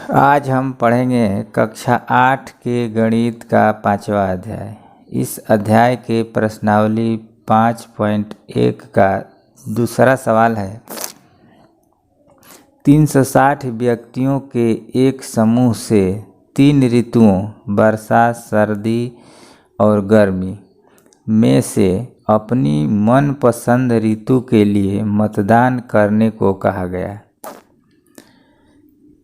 आज हम पढ़ेंगे कक्षा 8 के गणित का 5वां अध्याय। इस अध्याय के प्रश्नावली 5.1 का दूसरा सवाल है। 360 व्यक्तियों के एक समूह से 3 ऋतुओं वर्षा, सर्दी और गर्मी में से अपनी मनपसंद ऋतु के लिए मतदान करने को कहा गया।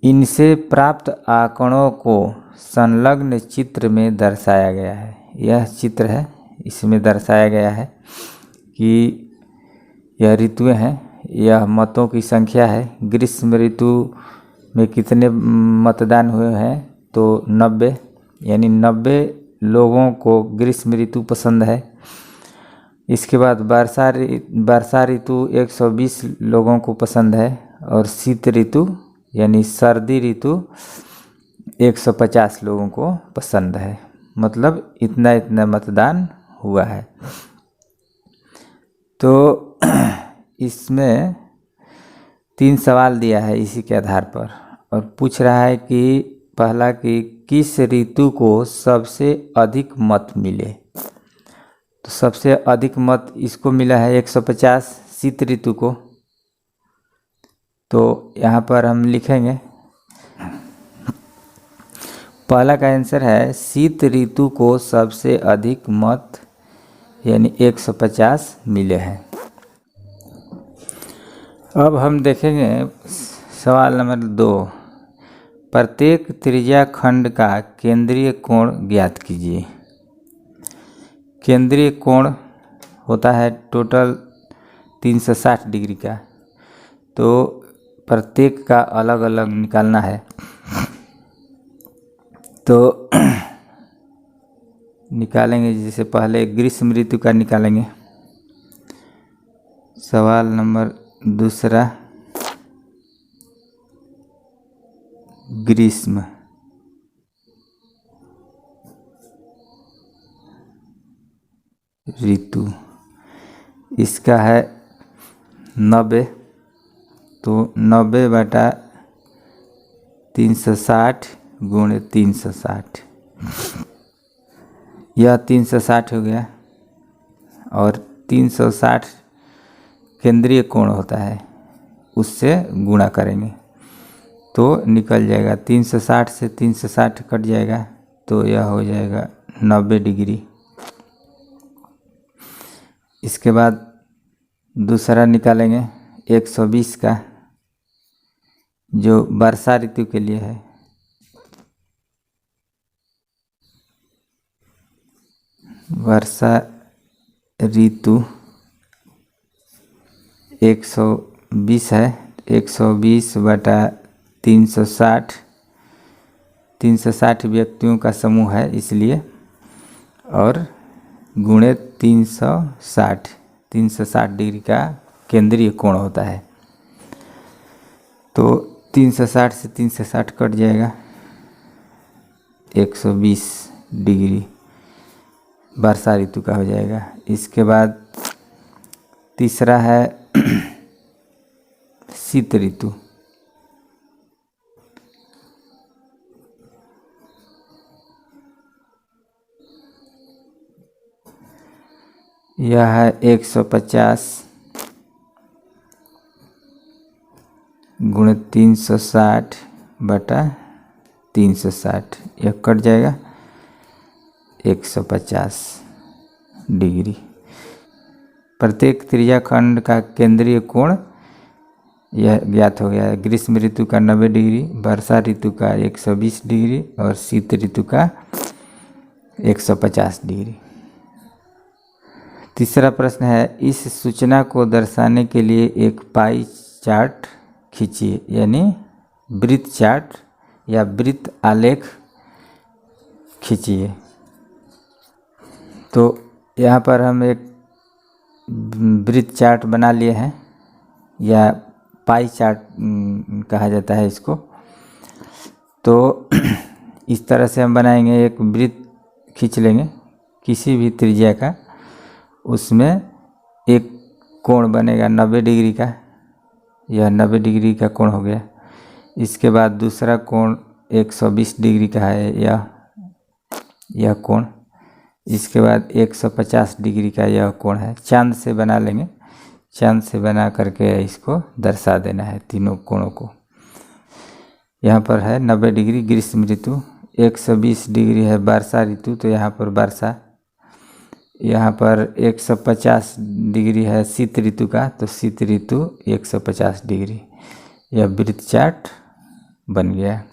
इनसे प्राप्त आंकड़ों को संलग्न चित्र में दर्शाया गया है। यह चित्र है, इसमें दर्शाया गया है कि यह ऋतुएं हैं, यह मतों की संख्या है। ग्रीष्म ऋतु में कितने मतदान हुए हैं तो 90, यानी 90 लोगों को ग्रीष्म ऋतु पसंद है। इसके बाद वर्षा ऋतु 120 लोगों को पसंद है और शीत ऋतु यानी सर्दी ऋतु 150 लोगों को पसंद है। मतलब इतना मतदान हुआ है। तो इसमें 3 सवाल दिया है इसी के आधार पर, और पूछ रहा है कि पहला कि किस ऋतु को सबसे अधिक मत मिले। तो सबसे अधिक मत इसको मिला है 150 शीत ऋतु को। तो यहाँ पर हम लिखेंगे, पहला का आंसर है शीत ऋतु को सबसे अधिक मत यानी 150 मिले हैं। अब हम देखेंगे सवाल नंबर 2। प्रत्येक त्रिज्या खंड का केंद्रीय कोण ज्ञात कीजिए। केंद्रीय कोण होता है टोटल 360 डिग्री का, तो प्रत्येक का अलग अलग निकालना है। तो निकालेंगे, जैसे पहले ग्रीष्म ऋतु का निकालेंगे। सवाल नंबर 2, ग्रीष्म ऋतु, इसका है 90। तो 90/360 गुणे 360, यह 360 हो गया। और 360 केंद्रीय कोण होता है, उससे गुणा करेंगे तो निकल जाएगा। 360 से 360 कट जाएगा तो यह हो जाएगा 90 डिग्री। इसके बाद दूसरा निकालेंगे 120 का, जो वर्षा ऋतु के लिए है। वर्षा ऋतु 120 है। 120/360, 360 व्यक्तियों का समूह है इसलिए, और गुणे 360 डिग्री का केंद्रीय कोण होता है। तो 360 से 360 कट जाएगा, 120 डिग्री वर्षा ऋतु का हो जाएगा। इसके बाद तीसरा है शीत ऋतु। यह है 150 गुणे 360/360, यह कट जाएगा 150 डिग्री। प्रत्येक त्रिज्या खंड का केंद्रीय कोण यह ज्ञात हो गया है। ग्रीष्म ऋतु का 90 डिग्री, वर्षा ऋतु का 120 डिग्री और शीत ऋतु का 150 डिग्री। तीसरा प्रश्न है, इस सूचना को दर्शाने के लिए एक पाई चार्ट खींचिए, यानी वृत्त चार्ट या वृत्त आलेख खींचिए। तो यहाँ पर हम एक वृत्त चार्ट बना लिए हैं, या पाई चार्ट कहा जाता है इसको। तो इस तरह से हम बनाएंगे, एक वृत्त खींच लेंगे किसी भी त्रिज्या का, उसमें एक कोण बनेगा 90 डिग्री का, यह 90 डिग्री का कोण हो गया। इसके बाद दूसरा कोण 120 डिग्री का है यह कोण। इसके बाद 150 डिग्री का यह कोण है। चांद से बना लेंगे, चांद से बना करके इसको दर्शा देना है तीनों कोणों को। यहाँ पर है 90 डिग्री ग्रीष्म ऋतु, 120 डिग्री है वर्षा ऋतु, तो यहाँ पर वर्षा। यहाँ पर 150 डिग्री है शीत ऋतु का, तो शीत ऋतु 150 डिग्री। यह वृत्त चार्ट बन गया।